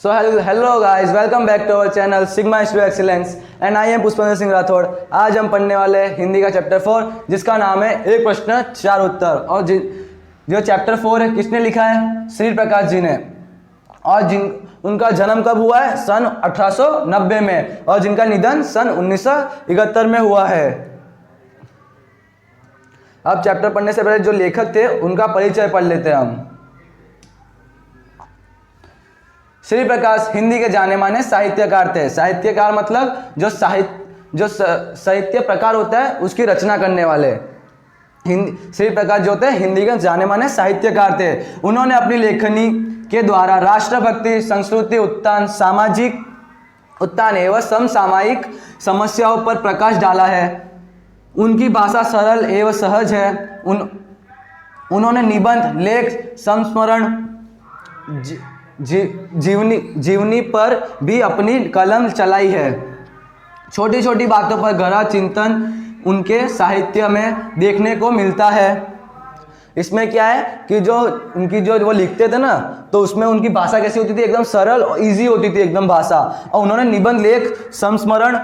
So hello guys, welcome back to our channel Sigma Institute Excellence and I am Pushpendra Singh Rathore. आज हम पढ़ने वाले हैं हिंदी का चैप्टर 4 जिसका नाम है एक प्रश्न चार उत्तर। और जो चैप्टर 4 है किसने लिखा है? श्री प्रकाश जी ने। और उनका जन्म कब हुआ है? सन 1890 में, और जिनका निधन सन 1971 में हुआ है। अब चैप्टर पढ़ने से पहले जो लेखक थे उनका परिचय पढ़ लेते हैं हम। श्री प्रकाश हिंदी के जाने माने साहित्यकार थे। साहित्यकार मतलब जो साहित्य प्रकार होता है उसकी रचना करने वाले। श्री प्रकाश जो थे हिंदी के जाने माने साहित्यकार थे। उन्होंने अपनी लेखनी के द्वारा राष्ट्रभक्ति, संस्कृति उत्थान, सामाजिक उत्थान एवं समसामयिक समस्याओं पर प्रकाश डाला है। उनकी भाषा सरल एवं सहज है। उन्होंने निबंध, लेख, संस्मरण, जीवनी पर भी अपनी कलम चलाई है। छोटी छोटी बातों पर गहरा चिंतन उनके साहित्य में देखने को मिलता है। इसमें क्या है कि जो वो लिखते थे ना, तो उसमें उनकी भाषा कैसी होती थी? एकदम सरल और इजी होती थी एकदम भाषा। और उन्होंने निबंध, लेख, संस्मरण,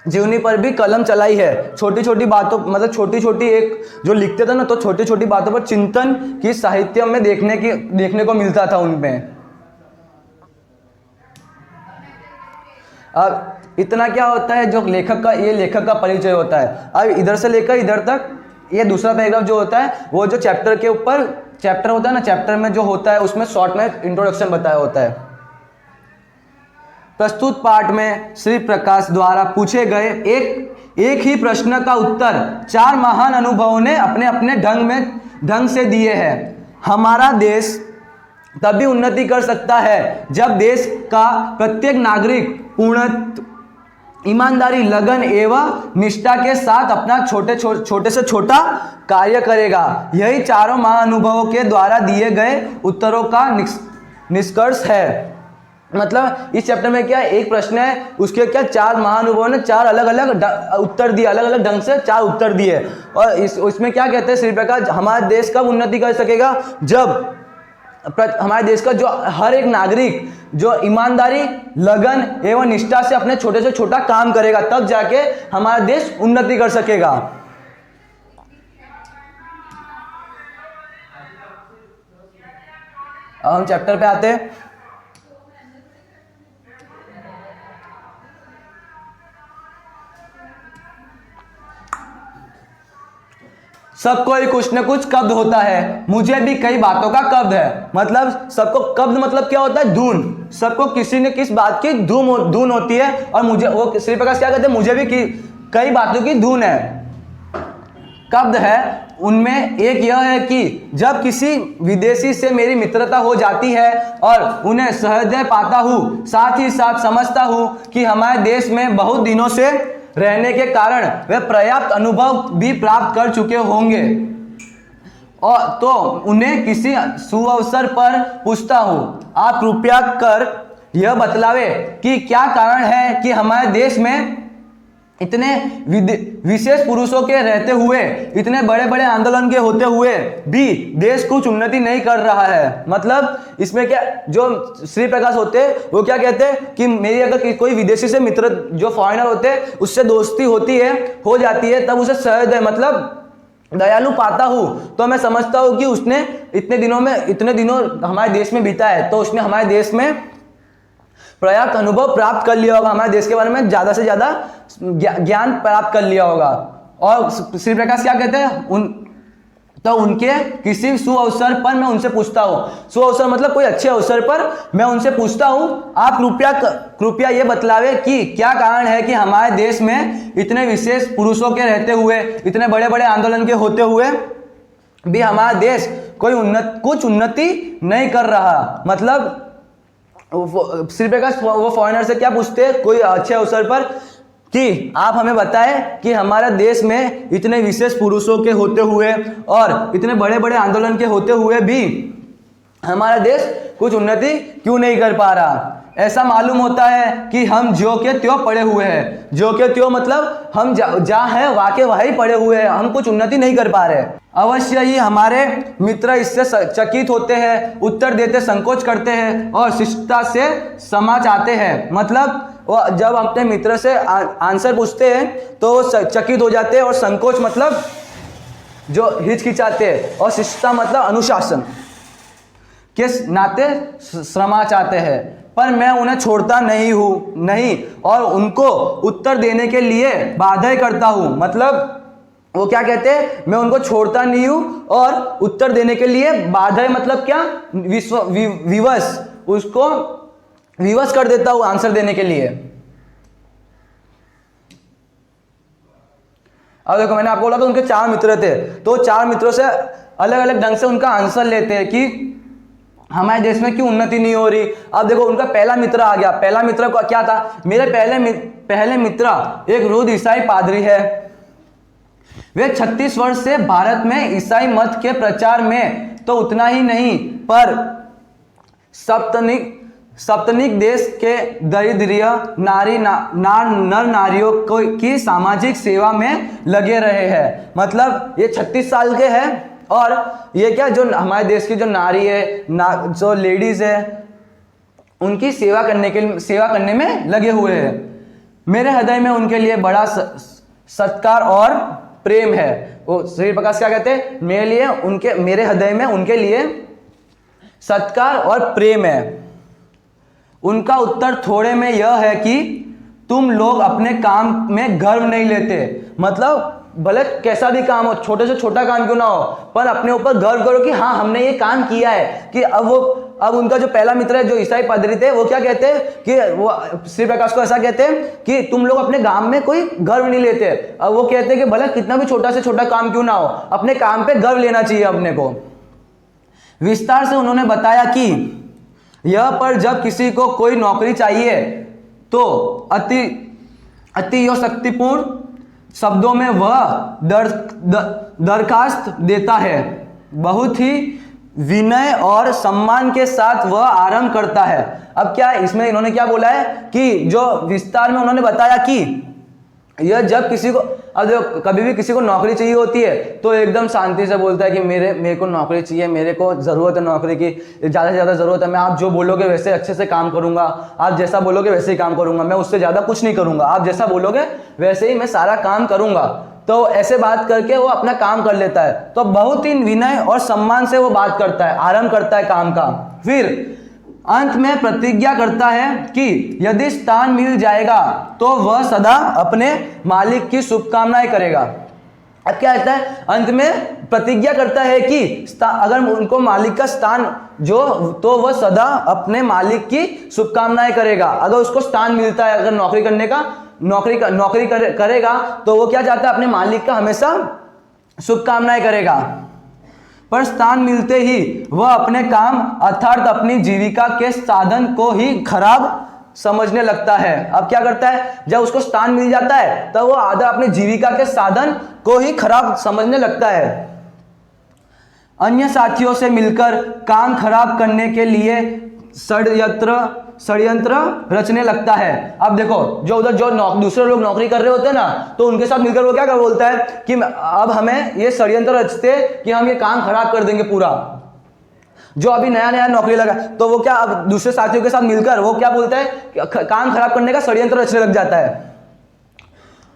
जीवनी पर भी कलम चलाई है। छोटी छोटी बातों मतलब छोटी छोटी एक जो लिखते थे ना, तो छोटी छोटी बातों पर चिंतन की साहित्य में देखने को मिलता था उनमें। अब इतना क्या होता है, जो लेखक का परिचय होता है। अब इधर से लेकर इधर तक ये दूसरा पैराग्राफ जो होता है वो जो चैप्टर के ऊपर चैप्टर होता है ना, चैप्टर में जो होता है उसमें शॉर्ट में इंट्रोडक्शन बताया होता है। प्रस्तुत पाठ में श्री प्रकाश द्वारा पूछे गए एक ही प्रश्न का उत्तर चार महान अनुभवों ने अपने अपने ढंग से दिए हैं। हमारा देश तभी उन्नति कर सकता है जब देश का प्रत्येक नागरिक पूर्ण ईमानदारी, लगन एवं निष्ठा के साथ अपना छोटे से छोटा कार्य करेगा। यही चारों महाअनुभवों के द्वारा दिए गए उत्तरों का निष्कर्ष है। मतलब इस चैप्टर में क्या एक प्रश्न है, उसके क्या चार महाअनुभवों ने चार अलग अलग उत्तर दिए, अलग अलग ढंग से चार उत्तर दिए। और इसमें क्या कहते हैं श्री प्रकाश, हमारे देश कब उन्नति कर सकेगा? जब हमारे देश का जो हर एक नागरिक जो ईमानदारी, लगन एवं निष्ठा से अपने छोटे से छोटा काम करेगा, तब जाके हमारा देश उन्नति कर सकेगा। अब हम चैप्टर पे आते हैं। सबको ही कुछ न कुछ कब्ज होता है, मुझे भी कई बातों का कब्ज है। मतलब सबको कब्ज मतलब क्या होता है? धुन। सबको किसी न किस बात की धुन होती है। और मुझे वो श्री प्रकाश क्या कहते हैं? मुझे भी कई बातों की धुन है, कब्ज है। उनमें एक यह है कि जब किसी विदेशी से मेरी मित्रता हो जाती है और उन्हें सहृदय पाता हूँ, साथ ही साथ समझता हूँ कि हमारे देश में बहुत दिनों से रहने के कारण वे पर्याप्त अनुभव भी प्राप्त कर चुके होंगे, और तो उन्हें किसी सुअवसर पर पूछता हूँ, आप कृपया कर यह बतलावे कि क्या कारण है कि हमारे देश में इतने विशेष पुरुषों के रहते हुए, इतने बड़े बड़े आंदोलन के होते हुए भी देश कुछ उन्नति नहीं कर रहा है। मतलब इसमें क्या, जो श्री प्रकाश होते हैं वो क्या कहते हैं कि मेरी अगर कोई विदेशी से मित्र, जो फॉरेनर होते हैं, उससे दोस्ती हो जाती है, तब उसे सहृदय मतलब दयालु पाता हूँ, तो मैं समझता हूँ कि उसने इतने दिनों हमारे देश में बिता है, तो उसने हमारे देश में पर्याप्त अनुभव प्राप्त कर लिया होगा, हमारे देश के बारे में ज़्यादा से ज़्यादा ज्ञान प्राप्त कर लिया होगा। और श्री प्रकाश क्या कहते हैं? तो उनके किसी सुअवसर पर मैं उनसे पूछता हूँ। सुअवसर मतलब कोई अच्छे अवसर पर मैं उनसे पूछता हूँ, आप कृपया ये बतलावे कि क्या कारण है कि हमारे देश में इतने विशेष पुरुषों के रहते हुए, इतने बड़े बड़े आंदोलन के होते हुए भी हमारा देश कुछ उन्नति नहीं कर रहा। मतलब श्री प्रकाश वो फॉरेनर से क्या पूछते हैं कोई अच्छे अवसर पर कि आप हमें बताएं कि हमारे देश में इतने विशेष पुरुषों के होते हुए और इतने बड़े बड़े आंदोलन के होते हुए भी हमारा देश कुछ उन्नति क्यों नहीं कर पा रहा। ऐसा मालूम होता है कि हम ज्यों के त्यों पड़े हुए हैं। ज्यों के त्यों मतलब हम जहाँ हैं वहाँ के वहीं पड़े हुए हैं, हम कुछ उन्नति नहीं कर पा रहे। अवश्य ही हमारे मित्र इससे चकित होते हैं, उत्तर देते संकोच करते हैं और शिष्टता से क्षमा चाहते हैं। मतलब वो जब अपने मित्र से आंसर पूछते हैं तो वो चकित हो जाते हैं, और संकोच मतलब जो हिचकिचाते हैं, और शिष्टता मतलब अनुशासन के नाते क्षमा चाहते हैं। पर मैं उन्हें छोड़ता नहीं, और उनको उत्तर देने के लिए बाध्य करता हूँ। मतलब वो क्या कहते हैं, मैं उनको छोड़ता नहीं हूँ और उत्तर देने के लिए बाध्य मतलब क्या, विवश, उसको विवश कर देता हूँ आंसर देने के लिए। अब देखो मैंने आपको बोला था उनके 4 मित्र थे, तो 4 मित्रों से अलग अलग ढंग से उनका आंसर लेते हैं कि हमारे देश में क्यों उन्नति नहीं हो रही। अब देखो उनका पहला मित्र आ गया। पहला मित्र को क्या था, मेरे पहले मित्र एक वृद्ध ईसाई पादरी है। वे 36 वर्ष से भारत में ईसाई मत के प्रचार में तो उतना ही नहीं, पर सप्तनिक देश के दरिद्र नर नारियों की सामाजिक सेवा में लगे रहे हैं। मतलब ये 36 साल के हैं, और ये क्या, जो हमारे देश की जो नारी है, जो लेडीज है, उनकी सेवा करने में लगे हुए हैं। मेरे हृदय में उनके लिए बड़ा सत्कार और प्रेम है। वो श्री प्रकाश क्या कहते हैं, मेरे हृदय में उनके लिए सत्कार और प्रेम है। उनका उत्तर थोड़े में यह है कि तुम लोग अपने काम में गर्व नहीं लेते। मतलब भले कैसा भी काम हो, छोटे से छोटा काम क्यों ना हो, पर अपने ऊपर गर्व करो कि हाँ हमने ये काम किया है। कि अब उनका जो पहला मित्र है जो ईसाई पादरी थे, वो क्या कहते हैं कि वो श्री प्रकाश को ऐसा कहते हैं कि तुम लोग अपने काम में कोई गर्व नहीं लेते। अब वो कहते हैं कि भले कितना भी छोटा से छोटा काम क्यों ना हो, अपने काम पे गर्व लेना चाहिए अपने को। विस्तार से उन्होंने बताया कि यह पर जब किसी को कोई नौकरी चाहिए तो अति शक्तिपूर्ण शब्दों में वह दरखास्त देता है। बहुत ही विनय और सम्मान के साथ वह आरंभ करता है। अब क्या इसमें इन्होंने क्या बोला है कि जो विस्तार में उन्होंने बताया कि यह जब किसी को, अब जो कभी भी किसी को नौकरी चाहिए होती है तो एकदम शांति से बोलता है कि मेरे को नौकरी चाहिए, मेरे को ज़रूरत है नौकरी की, ज़्यादा से ज़्यादा ज़रूरत है, मैं आप जो बोलोगे वैसे अच्छे से काम करूंगा, आप जैसा बोलोगे वैसे ही काम करूंगा, मैं उससे ज़्यादा कुछ नहीं करूंगा, आप जैसा बोलोगे वैसे ही मैं सारा काम करूंगा। तो ऐसे बात करके वो अपना काम कर लेता है। तो बहुत ही विनय और सम्मान से वो बात करता है, आरंभ करता है काम का। फिर अंत में प्रतिज्ञा करता है कि यदि स्थान मिल जाएगा तो वह सदा अपने मालिक की शुभकामनाएं करेगा। अब क्या कहता है, अंत में प्रतिज्ञा करता है कि अगर उनको मालिक का स्थान तो वह सदा अपने मालिक की शुभकामनाएं करेगा। अगर उसको स्थान मिलता है, अगर नौकरी करने का नौकरी करेगा तो वो क्या चाहता है, अपने मालिक का हमेशा शुभकामनाएं करेगा। पर स्थान मिलते ही वह अपने काम अर्थात अपनी जीविका के साधन को ही खराब समझने लगता है। अब क्या करता है, जब उसको स्थान मिल जाता है तब वो आधा अपनी जीविका के साधन को ही खराब समझने लगता है। अन्य साथियों से मिलकर काम खराब करने के लिए षड्यंत्र रचने लगता है। अब देखो जो उधर दूसरे लोग नौकरी कर रहे होते हैं ना, तो उनके साथ मिलकर वो क्या बोलता है कि अब हमें ये षड्यंत्र रचते कि हम ये काम खराब कर देंगे पूरा। जो अभी नया नौकरी लगा तो वो क्या, अब दूसरे साथियों के साथ मिलकर वो क्या बोलता है, काम खराब करने का षड्यंत्र रचने लग जाता है।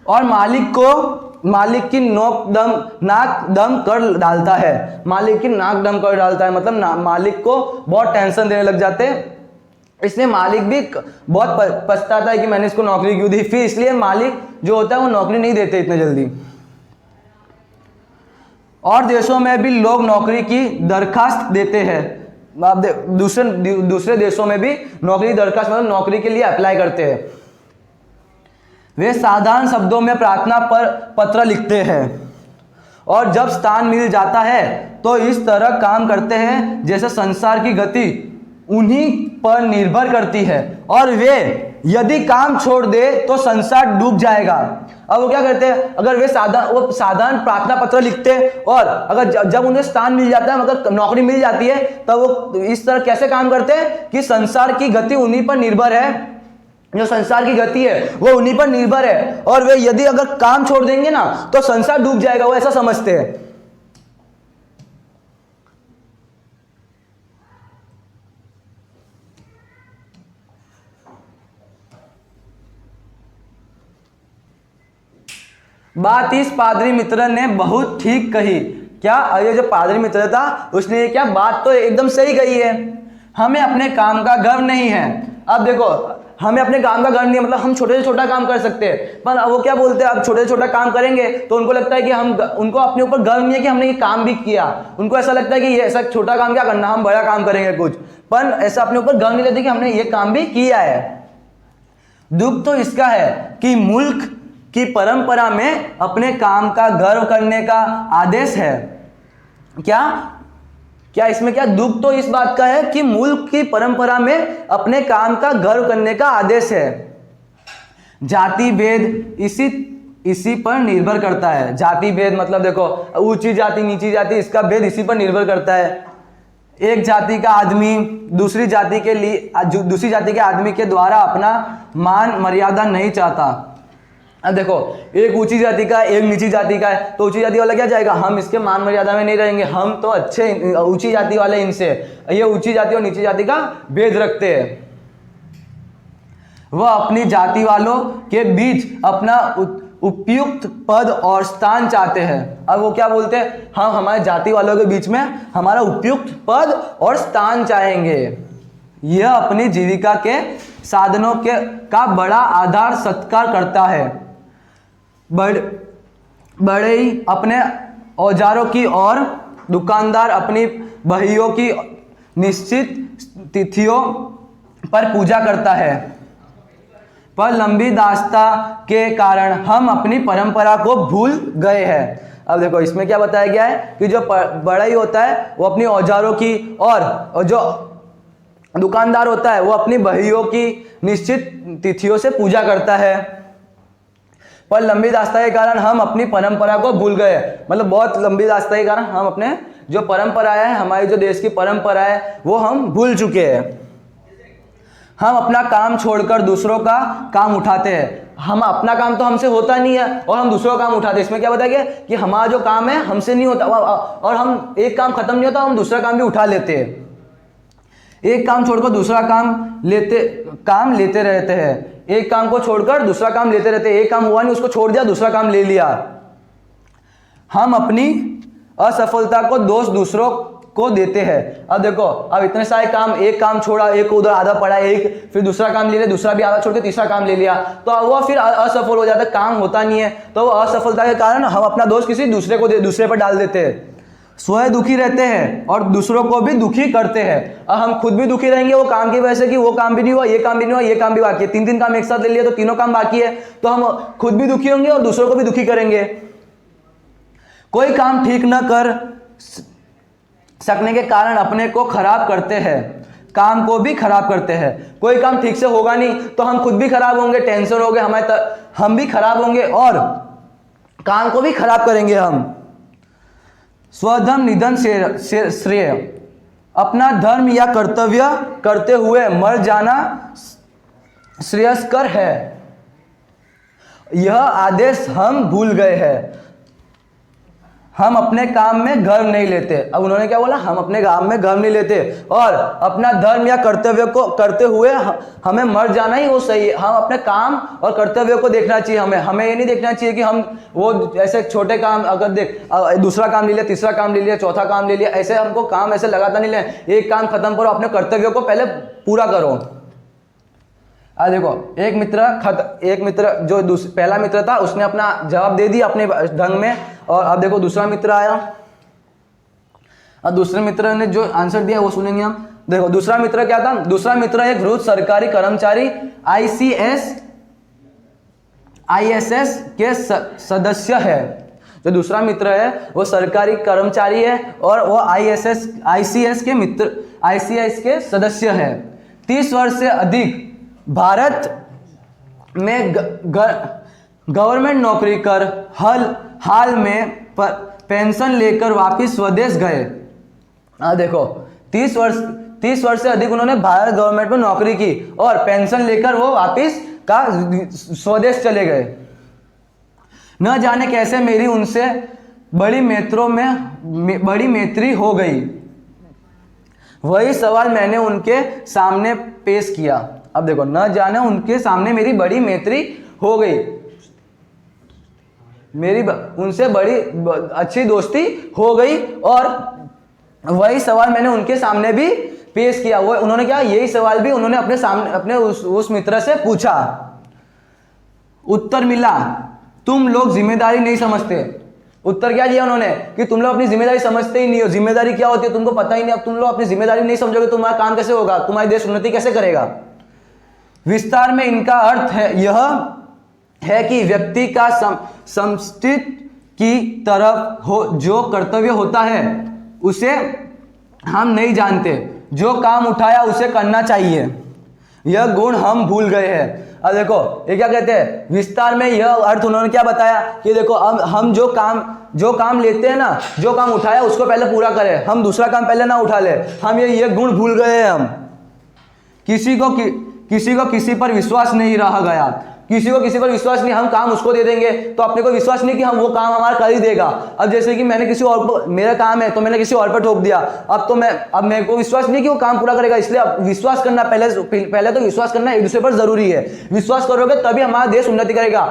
और मालिक की नाक दम कर डालता है। मालिक की नाक दम कर डालता है मतलब मालिक को बहुत टेंशन देने लग जाते हैं। इसलिए मालिक भी बहुत पछताता है कि मैंने इसको नौकरी क्यों दी। फिर इसलिए मालिक जो होता है वो नौकरी नहीं देते इतने जल्दी। और देशों में भी लोग नौकरी की दरखास्त देते हैं। आप दूसरे देशों में भी नौकरी दरखास्त मतलब नौकरी के लिए अप्लाई करते हैं। वे साधारण शब्दों में प्रार्थना पत्र लिखते हैं और जब स्थान मिल जाता है तो इस तरह काम करते हैं जैसे संसार की गति उन्हीं पर निर्भर करती है और वे यदि काम छोड़ दे तो संसार डूब जाएगा। अब वो क्या करते हैं, अगर वे साधारण प्रार्थना पत्र लिखते और अगर जब उन्हें स्थान मिल जाता है, मतलब नौकरी मिल जाती है, तब वो इस तरह कैसे काम करते हैं कि संसार की गति उन्हीं पर निर्भर है, जो संसार की गति है वो उन्हीं पर निर्भर है, और वे यदि अगर काम छोड़ देंगे ना तो संसार डूब जाएगा, वो ऐसा समझते हैं। बात इस पादरी मित्र ने बहुत ठीक कही। क्या, ये जो पादरी मित्र था उसने ये क्या बात तो एकदम सही कही है। हमें अपने काम का गर्व नहीं है। अब देखो, हमें अपने काम का गर्व नहीं है, मतलब हम छोटे से छोटा काम कर सकते हैं, पर वो क्या बोलते हैं, अब छोटे से छोटा काम करेंगे तो उनको लगता है कि उनको अपने ऊपर गर्व नहीं है कि हमने ये काम भी किया। उनको ऐसा लगता है कि ये ऐसा छोटा काम क्या करना, हम बड़ा काम करेंगे कुछ, पर ऐसा अपने ऊपर गर्व नहीं लेते कि हमने ये काम भी किया है। दुख तो इसका है कि मुल्क की परंपरा में अपने काम का गर्व करने का आदेश है। क्या इसमें क्या दुख तो इस बात का है कि मुल्क की परंपरा में अपने काम का गर्व करने का आदेश है। जाति भेद इसी पर निर्भर करता है। जाति भेद मतलब देखो, ऊंची जाति नीची जाति, इसका भेद इसी पर निर्भर करता है। एक जाति का आदमी दूसरी जाति के आदमी के द्वारा अपना मान मर्यादा नहीं चाहता। अब देखो, एक ऊंची जाति का एक नीची जाति का है, तो ऊंची जाति वाला क्या जाएगा, हम इसके मान मर्यादा में नहीं रहेंगे, हम तो अच्छे ऊंची जाति वाले इनसे, ये ऊंची जाति और नीची जाति का भेद रखते हैं। वह अपनी जाति वालों के बीच अपना उपयुक्त पद और स्थान चाहते हैं। अब वो क्या बोलते हैं, हम हमारे जाति वालों के बीच में हमारा उपयुक्त पद और स्थान चाहेंगे। यह अपनी जीविका के साधनों का बड़ा आधार सत्कार करता है। बढ़ई अपने औजारों की और दुकानदार अपनी बहियों की निश्चित तिथियों पर पूजा करता है, पर लंबी दास्ता के कारण हम अपनी परंपरा को भूल गए हैं। अब देखो, इसमें क्या बताया गया है कि जो बढ़ई होता है वो अपनी औजारों की, और जो दुकानदार होता है वो अपनी बहियों की निश्चित तिथियों से पूजा करता है, पर लंबी दास्ता के कारण हम अपनी परंपरा को भूल गए। मतलब बहुत लंबी दास्ता के कारण हम अपने जो परंपरा है, हमारी जो देश की परंपरा है, वो हम भूल चुके हैं। हम अपना काम छोड़कर दूसरों का काम उठाते हैं। हम अपना काम तो हमसे होता नहीं है और हम दूसरों का काम उठाते हैं। इसमें क्या बताया गया कि हमारा जो काम है हमसे नहीं होता, और हम एक काम खत्म नहीं होता, हम दूसरा काम भी उठा लेते हैं। एक काम छोड़कर दूसरा काम लेते रहते हैं। एक काम को छोड़कर दूसरा काम लेते रहते हैं। एक काम हुआ नहीं, उसको छोड़ दिया, दूसरा काम ले लिया। हम अपनी असफलता को दोष दूसरों को देते हैं। अब देखो, अब इतने सारे काम, एक काम छोड़ा, एक उधर आधा पड़ा, एक फिर दूसरा काम ले लिया, दूसरा भी आधा छोड़ के तीसरा काम ले लिया, तो वो फिर असफल हो जाता है, काम होता नहीं है। तो वो असफलता के कारण हम अपना दोष किसी दूसरे पर डाल देते हैं। स्वयं दुखी रहते हैं और दूसरों को भी दुखी करते हैं। अब हम खुद भी दुखी रहेंगे वो काम की वजह से कि वो काम भी नहीं हुआ, ये काम भी नहीं हुआ, ये काम भी बाकी है। तीन काम एक साथ ले लिया तो तीनों काम बाकी है, तो हम खुद भी दुखी होंगे और दूसरों को भी दुखी करेंगे। कोई काम ठीक न कर सकने के कारण अपने को खराब करते हैं, काम को भी खराब करते हैं। कोई काम ठीक से होगा नहीं तो हम खुद भी खराब होंगे, टेंशन हो गए हम भी खराब होंगे और काम को भी खराब करेंगे हम। स्वधर्म निधन श्रेय, अपना धर्म या कर्तव्य करते हुए मर जाना श्रेयस्कर है। यह आदेश हम भूल गए हैं। हम अपने काम में गर्व नहीं लेते। अब उन्होंने क्या बोला, हम अपने काम में गर्व नहीं लेते और अपना धर्म या कर्तव्य को करते हुए हमें मर जाना ही वो सही है। हम अपने काम और कर्तव्य को देखना चाहिए। हमें ये नहीं देखना चाहिए कि हम वो ऐसे छोटे काम, अगर दूसरा काम ले लिया, तीसरा काम ले लिया, चौथा काम ले लिया, ऐसे हमको काम ऐसे लगाता नहीं लें। एक काम खत्म करो, अपने कर्तव्य को पहले पूरा करो। देखो, एक मित्र जो पहला मित्र था उसने अपना जवाब दे दिया अपने ढंग में, और अब देखो दूसरा मित्र आया। अब दूसरे मित्र ने जो आंसर दिया वो सुनेंगे हम। देखो दूसरा मित्र क्या था। दूसरा मित्र एक वृद्ध सरकारी कर्मचारी ISS के सदस्य है। जो दूसरा मित्र है वो सरकारी कर्मचारी है और वो ICS के सदस्य है। 30 वर्ष से अधिक भारत में गवर्नमेंट नौकरी कर हाल में पेंशन लेकर वापस स्वदेश गए। देखो 30 वर्ष से अधिक उन्होंने भारत गवर्नमेंट में नौकरी की और पेंशन लेकर वो वापस का स्वदेश चले गए। न जाने कैसे मेरी उनसे बड़ी मैत्री हो गई। वही सवाल मैंने उनके सामने पेश किया। अब देखो, न जाने उनके सामने मेरी बड़ी मैत्री हो गई, मेरी उनसे बड़ी अच्छी दोस्ती हो गई और वही सवाल मैंने उनके सामने भी पेश किया। वो उन्होंने क्या, यही सवाल भी उन्होंने अपने सामने अपने उस मित्र से पूछा। उत्तर मिला, तुम लोग जिम्मेदारी नहीं समझते। उत्तर क्या दिया उन्होंने कि तुम लोग अपनी जिम्मेदारी समझते ही नहीं हो। जिम्मेदारी क्या होती है तुमको पता ही नहीं। अब तुम लोग अपनी जिम्मेदारी नहीं समझोगे, तुम्हारा काम कैसे होगा, तुम्हारा देश उन्नति कैसे करेगा। विस्तार में इनका अर्थ है यह है कि व्यक्ति का समष्टि की तरफ हो जो कर्तव्य होता है उसे हम नहीं जानते। जो काम उठाया उसे करना चाहिए, यह गुण हम भूल गए हैं। अब देखो ये क्या कहते हैं, विस्तार में यह अर्थ उन्होंने क्या बताया कि देखो हम जो काम लेते हैं ना, जो काम उठाया उसको पहले पूरा करें, हम दूसरा काम पहले ना उठा ले। हम ये गुण भूल गए हैं। हम किसी को किसी पर विश्वास नहीं रह गया। किसी को किसी पर विश्वास नहीं, हम काम उसको दे देंगे तो अपने को विश्वास नहीं कि हम वो काम हमारा कर ही देगा। अब जैसे कि मैंने किसी और को, मेरा काम है तो मैंने किसी और पर ठोक दिया, अब मेरे को विश्वास नहीं कि वो काम पूरा करेगा। इसलिए अब विश्वास करना पहले तो विश्वास करना एक दूसरे पर जरूरी है। विश्वास करोगे तभी हमारा देश उन्नति करेगा।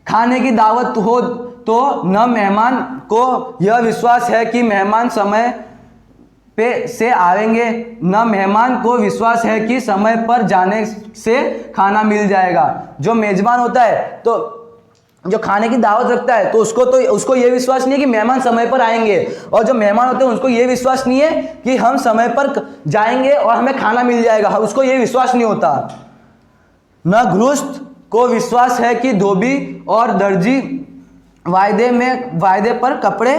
खाने की दावत हो तो न मेहमान को यह विश्वास है कि मेहमान समय पे से आएंगे, न मेहमान को विश्वास है कि समय पर जाने से खाना मिल जाएगा। जो मेजबान होता है तो जो खाने की दावत रखता है तो उसको ये विश्वास नहीं है कि मेहमान समय पर आएंगे, और जो मेहमान होते हैं उनको ये विश्वास नहीं है कि हम समय पर जाएंगे और हमें खाना मिल जाएगा। उसको ये विश्वास नहीं होता। न गृहस्थ को विश्वास है कि धोबी और दर्जी वायदे पर कपड़े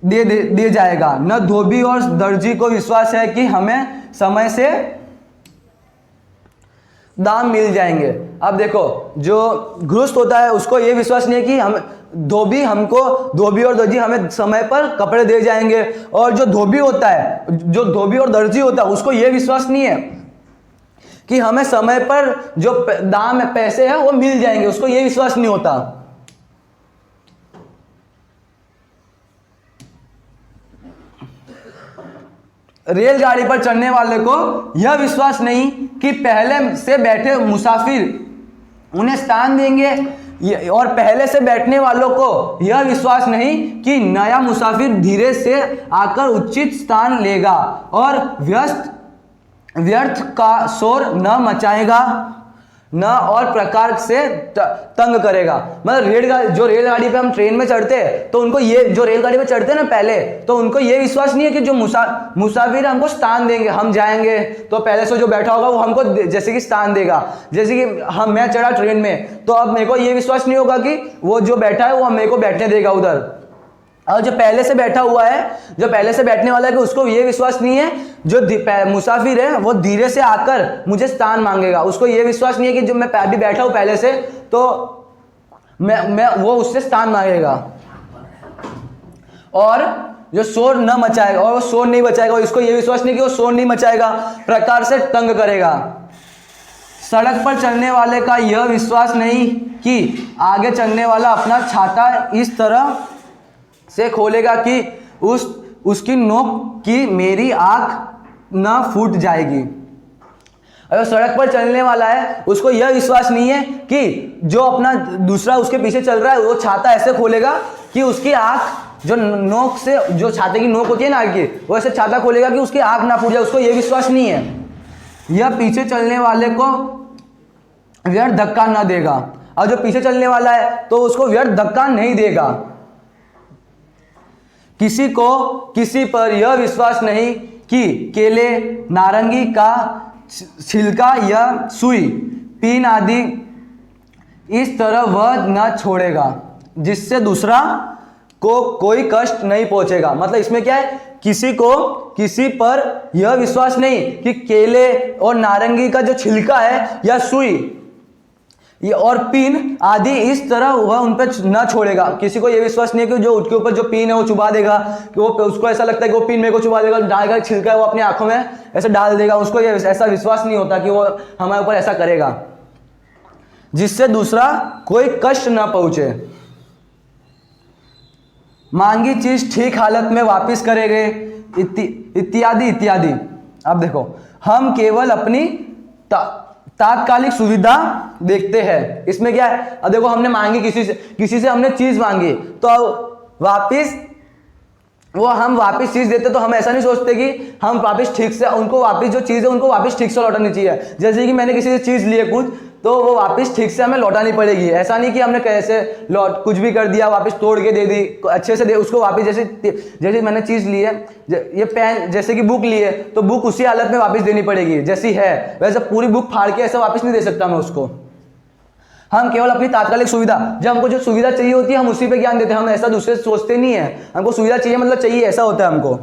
दे जाएगा। न धोबी और दर्जी को विश्वास है कि हमें समय से दाम मिल जाएंगे। अब देखो, जो गृहस्थ होता है उसको ये विश्वास नहीं है कि हम धोबी और दर्जी हमें समय पर कपड़े दे जाएंगे, और जो धोबी और दर्जी होता है उसको ये विश्वास नहीं है कि हमें समय पर जो दाम है, पैसे हैं वो मिल जाएंगे। उसको ये विश्वास नहीं होता। रेलगाड़ी पर चढ़ने वाले को यह विश्वास नहीं कि पहले से बैठे मुसाफिर उन्हें स्थान देंगे, और पहले से बैठने वालों को यह विश्वास नहीं कि नया मुसाफिर धीरे से आकर उचित स्थान लेगा और व्यर्थ का शोर न मचाएगा, न और प्रकार से तंग करेगा। मतलब जो रेलगाड़ी पे हम ट्रेन में चढ़ते हैं तो उनको ये, जो रेलगाड़ी पे चढ़ते हैं ना पहले, तो उनको ये विश्वास नहीं है कि जो मुसाफिर हमको स्थान देंगे, हम जाएंगे तो पहले से जो बैठा होगा वो हमको जैसे कि स्थान देगा। जैसे कि मैं चढ़ा ट्रेन में तो अब मेरे को ये विश्वास नहीं होगा कि वो जो बैठा है वो मेरे को बैठने देगा उधर, और जो पहले से बैठा हुआ है, जो पहले से बैठने वाला है, कि उसको ये विश्वास नहीं है जो मुसाफिर है वो धीरे से आकर मुझे स्थान मांगेगा। उसको ये विश्वास नहीं है कि जो मैं अभी बैठा हूं पहले से तो मैं वो उससे स्थान मांगेगा, और जो शोर न मचाएगा, और वो शोर नहीं मचाएगा। इसको ये विश्वास नहीं कि वो शोर नहीं मचाएगा, प्रकार से तंग करेगा। सड़क पर चलने वाले का यह विश्वास नहीं कि आगे चलने वाला अपना छाता इस तरह से खोलेगा कि उसकी नोक की मेरी आंख न फूट जाएगी। अगर सड़क पर चलने वाला है उसको यह विश्वास नहीं है कि जो अपना दूसरा उसके पीछे चल रहा है वो छाता ऐसे खोलेगा कि उसकी आंख जो नोक से, जो छाते की नोक होती है ना आगे, वो ऐसे छाता खोलेगा कि उसकी आंख ना फूट जाए। उसको यह विश्वास नहीं है। यह पीछे चलने वाले को व्यर्थ धक्का न देगा, और जो पीछे चलने वाला है तो उसको व्यर्थ धक्का नहीं देगा। किसी को किसी पर यह विश्वास नहीं कि केले, नारंगी का छिलका या सुई, पीन आदि इस तरह वह न छोड़ेगा जिससे दूसरा को कोई कष्ट नहीं पहुंचेगा। मतलब इसमें क्या है, किसी को किसी पर यह विश्वास नहीं कि केले और नारंगी का जो छिलका है या सुई ये और पिन आदि इस तरह वह उन पर न छोड़ेगा। किसी को ये विश्वास नहीं है कि जो उसके ऊपर जो पिन है वो चुबा देगा, कि वो उसको ऐसा लगता है कि वो पिन मेरे को चुबा देगा, डाल छिलका है वो अपनी आंखों में ऐसे डाल देगा। उसको ये ऐसा विश्वास नहीं होता कि वो हमारे ऊपर ऐसा करेगा, जिससे दूसरा कोई कष्ट न पहुंचे। मांगी चीज ठीक हालत में वापस करेंगे, इत्यादि इत्यादि। अब देखो, हम केवल अपनी तात्कालिक सुविधा देखते हैं। इसमें क्या है, अब देखो हमने मांगी किसी से हमने चीज मांगी, तो वापिस हम वापस चीज देते, तो हम ऐसा नहीं सोचते कि हम वापस ठीक से उनको वापस जो चीज है उनको वापस ठीक से लौटानी चाहिए। जैसे कि मैंने किसी से चीज ली है कुछ, तो वो वापस ठीक से हमें लौटानी पड़ेगी। ऐसा नहीं कि हमने कैसे कुछ भी कर दिया, वापस तोड़ के दे दी, अच्छे से दे उसको वापस। जैसे मैंने चीज ली है, ये पेन जैसे कि बुक ली है, तो बुक उसी हालत में वापस देनी पड़ेगी जैसी है, वैसे पूरी बुक फाड़ के ऐसा वापस नहीं दे सकता मैं उसको। हम केवल अपनी तात्कालिक सुविधा, जब हमको जो सुविधा चाहिए होती है हम उसी पे ज्ञान देते हैं। हम ऐसा दूसरे से सोचते नहीं है, हमको सुविधा चाहिए मतलब चाहिए, ऐसा होता है हमको।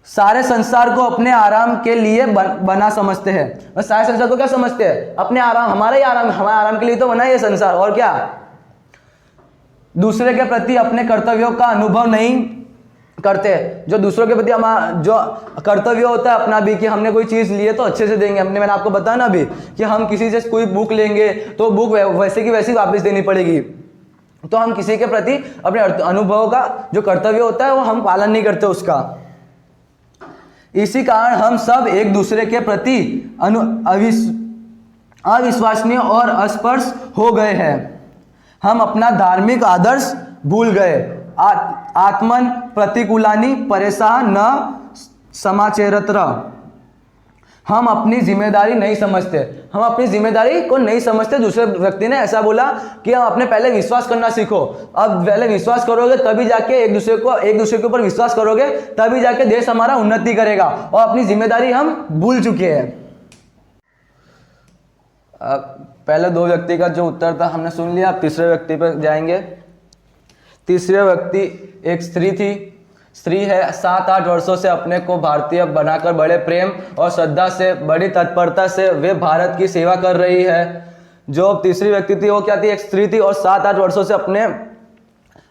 सारे संसार को अपने आराम के लिए बना समझते हैं। बस सारे संसार को क्या समझते हैं, अपने आराम, हमारा ही आराम, हमारे आराम के लिए तो बना है ये संसार, और क्या। दूसरे के प्रति अपने कर्तव्यों का अनुभव नहीं करते। जो दूसरों के प्रति हमारा जो कर्तव्य होता है अपना भी, कि हमने कोई चीज ली है तो अच्छे से देंगे। हमने मैंने आपको बताया ना अभी कि हम किसी से कोई बुक लेंगे तो बुक वैसे की वैसी वापस देनी पड़ेगी। तो हम किसी के प्रति अपने अनुभव का जो कर्तव्य होता है वो हम पालन नहीं करते उसका। इसी कारण हम सब एक दूसरे के प्रति अविश्वसनीय और अस्पर्श हो गए हैं। हम अपना धार्मिक आदर्श भूल गए। आत्मन प्रतिकूलानि परेशान न समाचेरत्र। हम अपनी जिम्मेदारी नहीं समझते, हम अपनी जिम्मेदारी को नहीं समझते। दूसरे व्यक्ति ने ऐसा बोला कि हम अपने पहले विश्वास करना सीखो। अब पहले विश्वास करोगे तभी जाके एक दूसरे के ऊपर विश्वास करोगे, तभी जाके देश हमारा उन्नति करेगा। और अपनी जिम्मेदारी हम भूल चुके हैं। पहले दो व्यक्ति का जो उत्तर था हमने सुन लिया, अब तीसरे व्यक्ति पर जाएंगे। तीसरे व्यक्ति एक स्त्री थी। स्त्री है, 7-8 वर्षों से अपने को भारतीय बनाकर बड़े प्रेम और श्रद्धा से, बड़ी तत्परता से वे भारत की सेवा कर रही है। जो तीसरी व्यक्ति थी वो क्या थी, एक स्त्री थी और 7-8 वर्षों से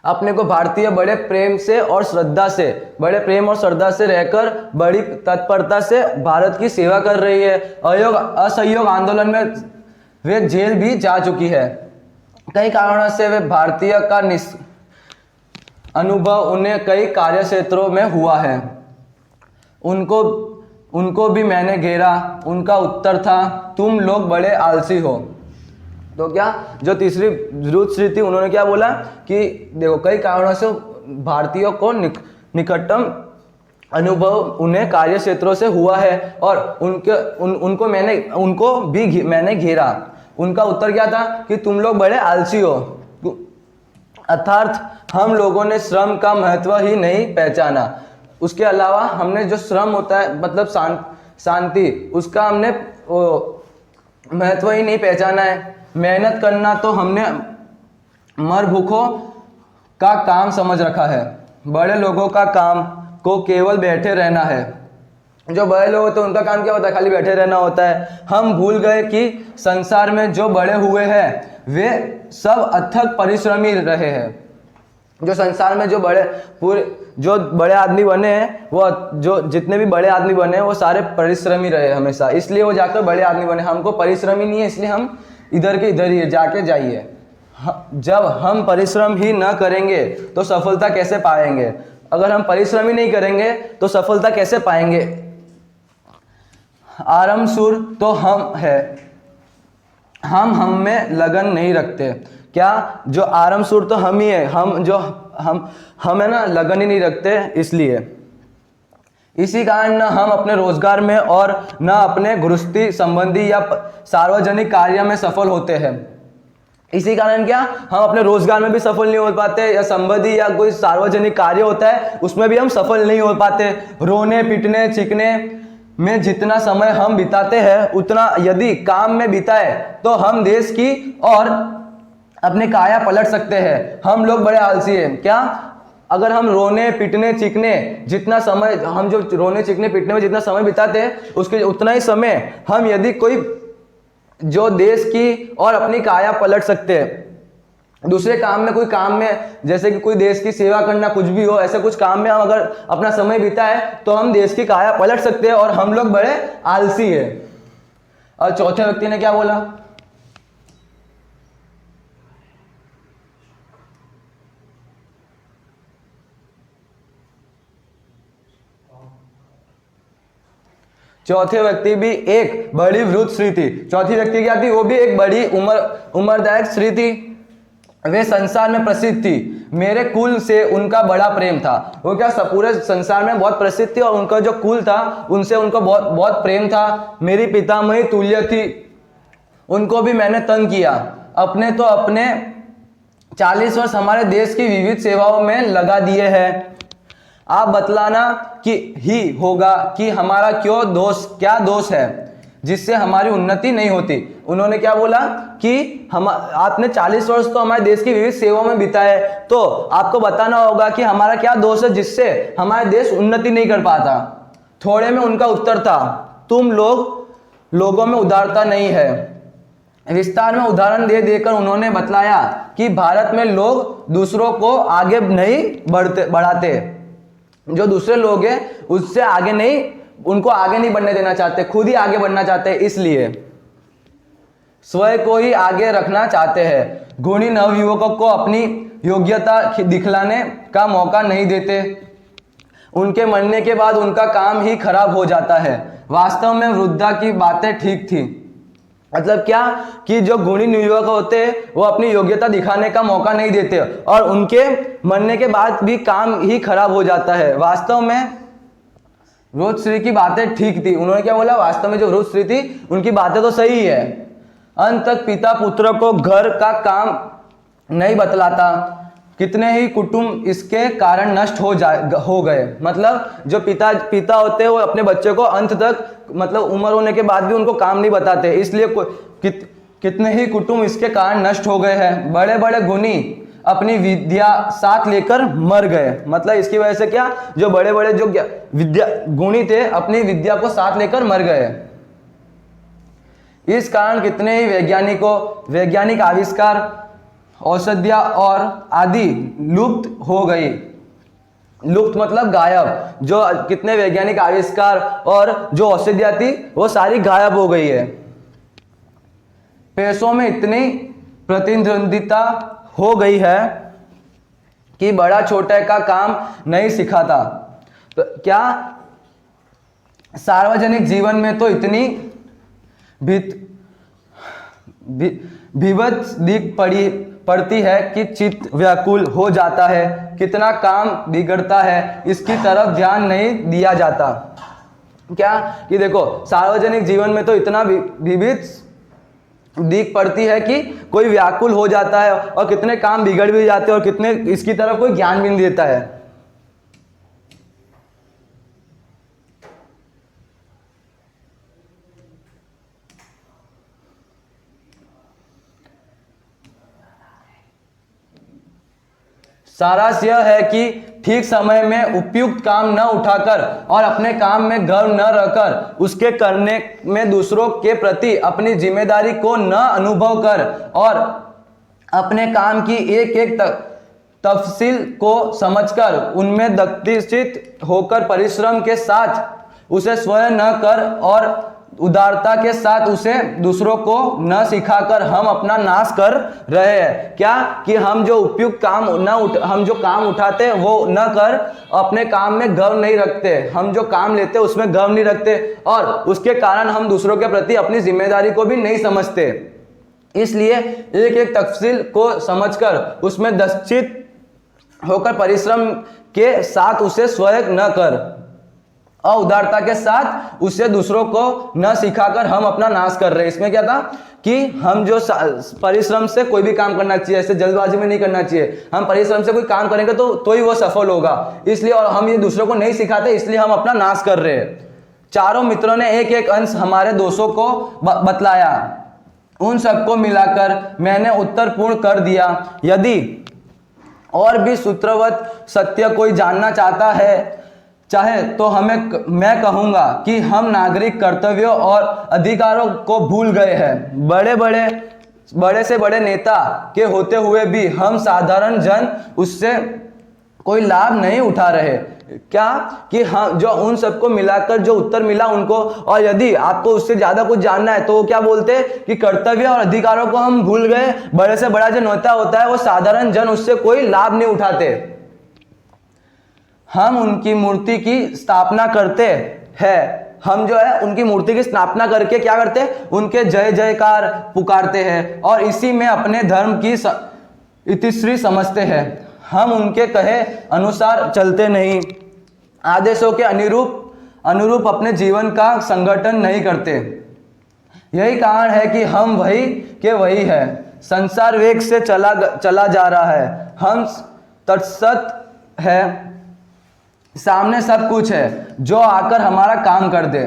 अपने को भारतीय बड़े प्रेम से और श्रद्धा से, बड़े प्रेम और श्रद्धा से रहकर बड़ी तत्परता से भारत की सेवा कर रही है। असहयोग आंदोलन में वे जेल भी जा चुकी है। कई कारणों से वे भारतीय का अनुभव उन्हें कई कार्य क्षेत्रों में हुआ है। उनको भी मैंने घेरा। उनका उत्तर था, तुम लोग बड़े आलसी हो। तो क्या, जो तीसरी स्त्री थी उन्होंने क्या बोला कि देखो कई कारणों से भारतीयों को निकटतम अनुभव उन्हें कार्य क्षेत्रों से हुआ है और उनको भी मैंने घेरा। उनका उत्तर क्या था कि तुम लोग बड़े आलसी हो। अर्थात हम लोगों ने श्रम का महत्व ही नहीं पहचाना। उसके अलावा हमने जो श्रम होता है मतलब शांति, उसका हमने महत्व ही नहीं पहचाना है। मेहनत करना तो हमने मर भूखों का काम समझ रखा है। बड़े लोगों का काम को केवल बैठे रहना है। जो बड़े लोग होते हैं उनका काम क्या होता है, खाली बैठे रहना होता है। हम भूल गए कि संसार में जो बड़े हुए हैं वे सब अथक परिश्रमी रहे हैं। जो संसार में जो बड़े आदमी बने हैं, वो जो जितने भी बड़े आदमी बने हैं वो सारे परिश्रमी रहे हमेशा, इसलिए वो जाकर बड़े आदमी बने। हमको परिश्रमी नहीं है, इसलिए हम इधर के इधर ही जाके जाइए। जब हम परिश्रम ही न करेंगे तो सफलता कैसे पाएंगे। अगर हम परिश्रम ही नहीं करेंगे तो सफलता कैसे पाएंगे। आरंभ सुर तो हम है, हम में लगन नहीं रखते। क्या, जो आरंभ सुर तो हम ही है, हम है ना, लगन ही नहीं रखते। इसलिए इसी कारण न हम अपने रोजगार में और न अपने गृहस्थी संबंधी या सार्वजनिक कार्य में सफल होते हैं। इसी कारण क्या, हम अपने रोजगार में भी सफल नहीं हो पाते, या संबंधी या कोई सार्वजनिक कार्य होता है उसमें भी हम सफल नहीं हो पाते। रोने पिटने चीखने में जितना समय हम बिताते हैं उतना यदि काम में बिताए तो हम देश की और अपने काया पलट सकते हैं। हम लोग बड़े आलसी हैं। क्या, अगर हम रोने पिटने चीखने जितना समय, हम जो रोने चीखने पिटने में जितना समय बिताते हैं उसके उतना ही समय हम यदि कोई जो देश की और अपनी काया पलट सकते हैं। दूसरे काम में, कोई काम में, जैसे कि कोई देश की सेवा करना, कुछ भी हो, ऐसे कुछ काम में हम अगर अपना समय बिताए तो हम देश की काया पलट सकते हैं, और हम लोग बड़े आलसी है। और चौथे व्यक्ति ने क्या बोला? चौथे व्यक्ति भी एक बड़ी वृद्ध स्त्री थी। चौथी व्यक्ति क्या थी? वो भी एक बड़ी उम्रदायक स्त्री थी। वे संसार में प्रसिद्ध थी। मेरे कुल से उनका बड़ा प्रेम था। वो क्या, पूरे संसार में बहुत प्रसिद्ध थी और उनका जो कुल था उनसे उनको बहुत बहुत प्रेम था। मेरी पितामही तुल्य थी। उनको भी मैंने तंग किया। अपने 40 वर्ष हमारे देश की विविध सेवाओं में लगा दिए हैं। आप बतलाना कि ही होगा कि हमारा क्या दोष है जिससे हमारी उन्नति नहीं होती। उन्होंने क्या बोला कि आपने 40 वर्ष तो हमारे देश की विविध सेवाओं में बिताए, तो आपको बताना होगा कि हमारा क्या दोष है जिससे हमारा देश उन्नति नहीं कर पाता। थोड़े में उनका उत्तर था, तुम लोगों में उदारता नहीं है। विस्तार में उदाहरण दे देकर उन्होंने बतलाया कि भारत में लोग दूसरों को आगे नहीं बढ़ाते। जो दूसरे लोग हैं उससे आगे नहीं, उनको आगे नहीं बढ़ने देना चाहते, खुद ही आगे बढ़ना चाहते हैं, इसलिए स्वयं को ही आगे रखना चाहते हैं। गुणी नवयुवकों को अपनी योग्यता दिखलाने का मौका नहीं देते। उनके मरने के बाद उनका काम ही खराब हो जाता है। वास्तव में वृद्धा की बातें ठीक थी। मतलब क्या कि जो गुणी नवयुवक होते हैं वो अपनी योग्यता दिखाने का मौका नहीं देते और उनके मरने के बाद भी काम ही खराब हो जाता है। वास्तव में वृद्ध स्त्री की बातें ठीक थी। उन्होंने क्या बोला? वास्तव में जो वृद्ध स्त्री थी उनकी बातें तो सही है। अंत तक पिता पुत्र को घर का काम नहीं बतलाता। कितने ही कुटुंब इसके कारण नष्ट हो गए। मतलब जो पिता होते हैं वो अपने बच्चे को अंत तक, मतलब उम्र होने के बाद भी उनको काम नहीं बताते, इसलिए कितने ही कुटुंब इसके कारण नष्ट हो गए हैं। बड़े बड़े गुणी अपनी विद्या साथ लेकर मर गए। मतलब इसकी वजह से क्या, जो बड़े बड़े जो विद्या गुणी थे अपनी विद्या को साथ लेकर मर गए। इस कारण कितने ही वैज्ञानिक आविष्कार, औषधियां और आदि लुप्त हो गई। लुप्त मतलब गायब। जो कितने वैज्ञानिक आविष्कार और जो औषधियां थी वो सारी गायब हो गई है। पैसों में इतनी प्रतिद्वंदिता हो गई है कि बड़ा छोटे का काम नहीं सिखाता। तो क्या सार्वजनिक जीवन में तो इतनी विभत्स दिख पड़ती है कि चित्त व्याकुल हो जाता है। कितना काम बिगड़ता है, इसकी तरफ ध्यान नहीं दिया जाता। क्या कि देखो, सार्वजनिक जीवन में तो इतना विविध दिख पड़ती है कि कोई व्याकुल हो जाता है और कितने काम बिगड़ भी जाते हैं और कितने इसकी तरफ कोई ज्ञान भी नहीं देता है। सारांश यह है कि ठीक समय में उपयुक्त काम न उठाकर और अपने काम में गर्व न रहकर उसके करने में दूसरों के प्रति अपनी जिम्मेदारी को न अनुभव कर और अपने काम की एक एक तफसील को समझकर उनमें दक्षित होकर परिश्रम के साथ उसे स्वयं न कर और उदारता के साथ उसे दूसरों को न सिखाकर हम अपना नाश कर रहे हैं। क्या कि हम जो उपयुक्त काम हम जो काम उठाते हैं वो न कर अपने काम में गर्व नहीं रखते। हम जो काम लेते हैं उसमें गर्व नहीं रखते और उसके कारण हम दूसरों के प्रति अपनी जिम्मेदारी को भी नहीं समझते। इसलिए एक एक तफसील को समझकर उसमें दक्षित होकर परिश्रम के साथ उसे स्वयं न कर और उदारता के साथ उसे दूसरों को न सिखाकर हम अपना नाश कर रहे हैं। इसमें क्या था कि हम जो परिश्रम से कोई भी काम करना चाहिए, ऐसे जल्दबाजी में नहीं करना चाहिए। हम परिश्रम से कोई काम करेंगे तो ही वो सफल होगा। इसलिए और हम ये दूसरों को नहीं सिखाते, इसलिए हम अपना नाश कर रहे हैं। चारों मित्रों ने एक एक अंश हमारे दोषों को बतलाया। उन सबको मिलाकर मैंने उत्तर पूर्ण कर दिया। यदि और भी सूत्रवत सत्य कोई जानना चाहे तो मैं कहूँगा कि हम नागरिक कर्तव्यों और अधिकारों को भूल गए हैं। बड़े से बड़े नेता के होते हुए भी हम साधारण जन उससे कोई लाभ नहीं उठा रहे। क्या कि हम जो उन सबको मिलाकर जो उत्तर मिला उनको, और यदि आपको उससे ज्यादा कुछ जानना है तो वो क्या बोलते कि कर्तव्य और अधिकारों को हम भूल गए। बड़े से बड़ा जो नेता होता है वो साधारण जन उससे कोई लाभ नहीं उठाते। हम उनकी मूर्ति की स्थापना करते हैं। हम जो है उनकी मूर्ति की स्थापना करके क्या करते हैं, उनके जय जयकार पुकारते हैं और इसी में अपने धर्म की इतिश्री समझते हैं। हम उनके कहे अनुसार चलते नहीं, आदेशों के अनुरूप अपने जीवन का संगठन नहीं करते। यही कारण है कि हम वही के वही है। संसार वेग से चला जा रहा है। हम तटस्थ है, सामने सब कुछ है जो आकर हमारा काम कर दे।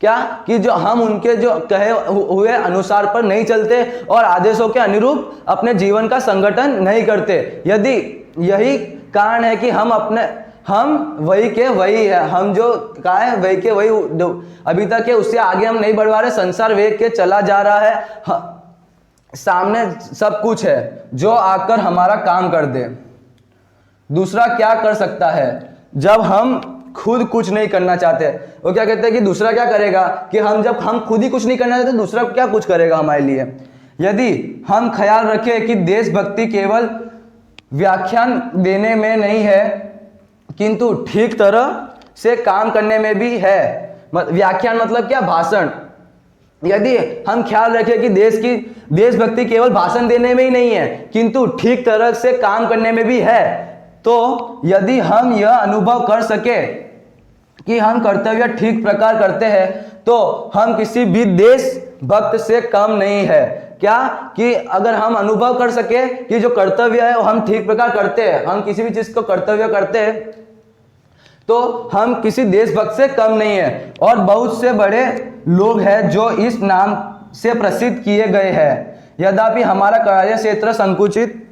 क्या कि जो हम उनके जो कहे हुए अनुसार पर नहीं चलते और आदेशों के अनुरूप अपने जीवन का संगठन नहीं करते। यदि यही कारण है कि हम वही के वही है, हम जो कहा है वही के वही अभी तक है, उससे आगे हम नहीं बढ़वा रहे। संसार वेग के चला जा रहा है, सामने सब कुछ है जो आकर हमारा काम कर दे। दूसरा क्या कर सकता है जब हम खुद कुछ नहीं करना चाहते? वो क्या कहते हैं कि दूसरा क्या करेगा, कि जब हम खुद ही कुछ नहीं करना चाहते दूसरा क्या कुछ करेगा हमारे लिए। यदि हम ख्याल रखें कि देशभक्ति केवल व्याख्यान देने में नहीं है किंतु ठीक तरह से काम करने में भी है। व्याख्यान मतलब क्या, भाषण। यदि हम ख्याल रखें कि देशभक्ति केवल भाषण देने में ही नहीं है किंतु ठीक तरह से काम करने में भी है, तो यदि हम यह अनुभव कर सके कि हम कर्तव्य ठीक प्रकार करते हैं तो हम किसी भी देशभक्त से कम नहीं है। क्या कि अगर हम अनुभव कर सके कि जो कर्तव्य है वो हम ठीक प्रकार करते हैं, हम किसी भी चीज को कर्तव्य करते हैं, तो हम किसी देशभक्त से कम नहीं है। और बहुत से बड़े लोग हैं जो इस नाम से प्रसिद्ध किए गए हैं। यद्यपि हमारा कार्य क्षेत्र संकुचित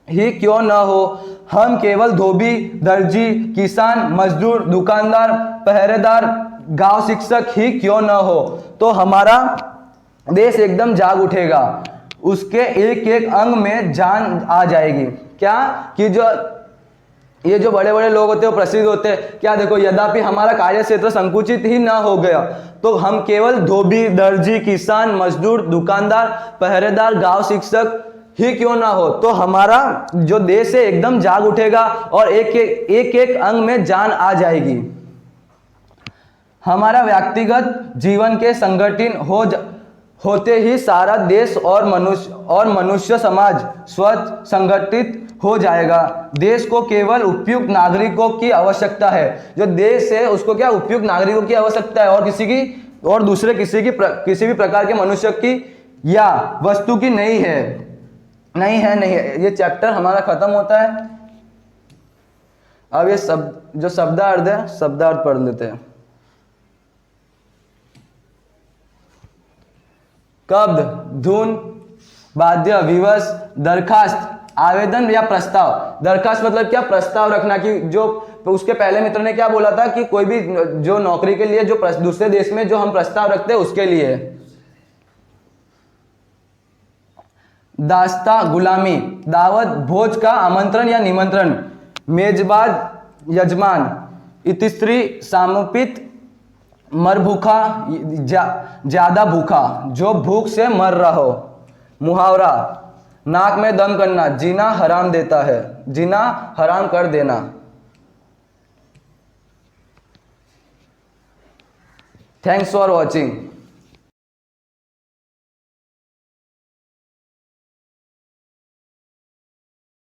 ही क्यों न हो, हम केवल धोबी, दर्जी, किसान, मजदूर, दुकानदार, पहरेदार, गांव शिक्षक ही क्यों न हो, तो हमारा देश एकदम जाग उठेगा। उसके एक एक अंग में जान आ जाएगी। क्या कि ये जो बड़े बड़े लोग होते हैं वो प्रसिद्ध होते हैं। क्या देखो, यद्यपि हमारा कार्य क्षेत्र संकुचित ही ना हो गया तो हम केवल धोबी, दर्जी, किसान, मजदूर, दुकानदार, पहरेदार, गांव शिक्षक ही क्यों ना हो, तो हमारा जो देश है एकदम जाग उठेगा और एक एक अंग में जान आ जाएगी। हमारा व्यक्तिगत जीवन के संगठन होते ही सारा देश और मनुष्य समाज स्वतः संगठित हो जाएगा। देश को केवल उपयुक्त नागरिकों की आवश्यकता है। जो देश है उसको क्या, उपयुक्त नागरिकों की आवश्यकता है, और दूसरे किसी भी प्रकार के मनुष्य की या वस्तु की नहीं है। ये चैप्टर हमारा खत्म होता है। अब ये जो शब्दार्थ है, शब्दार्थ पढ़ लेते हैं। कब्ध, धुन, बाध्य, विवश, दरखास्त, आवेदन या प्रस्ताव। दरखास्त मतलब क्या, प्रस्ताव रखना। कि जो उसके पहले मित्र ने क्या बोला था कि कोई भी जो नौकरी के लिए जो दूसरे देश में जो हम प्रस्ताव रखते हैं उसके लिए। दास्ता, गुलामी, दावत, भोज का आमंत्रण या निमंत्रण, मेजबान, यजमान, इतिश्री, सामपित, मरभूखा, ज्यादा भूखा, जो भूख से मर रहा हो। मुहावरा, नाक में दम करना, जीना हराम देता है, जीना हराम कर देना। Thanks for watching.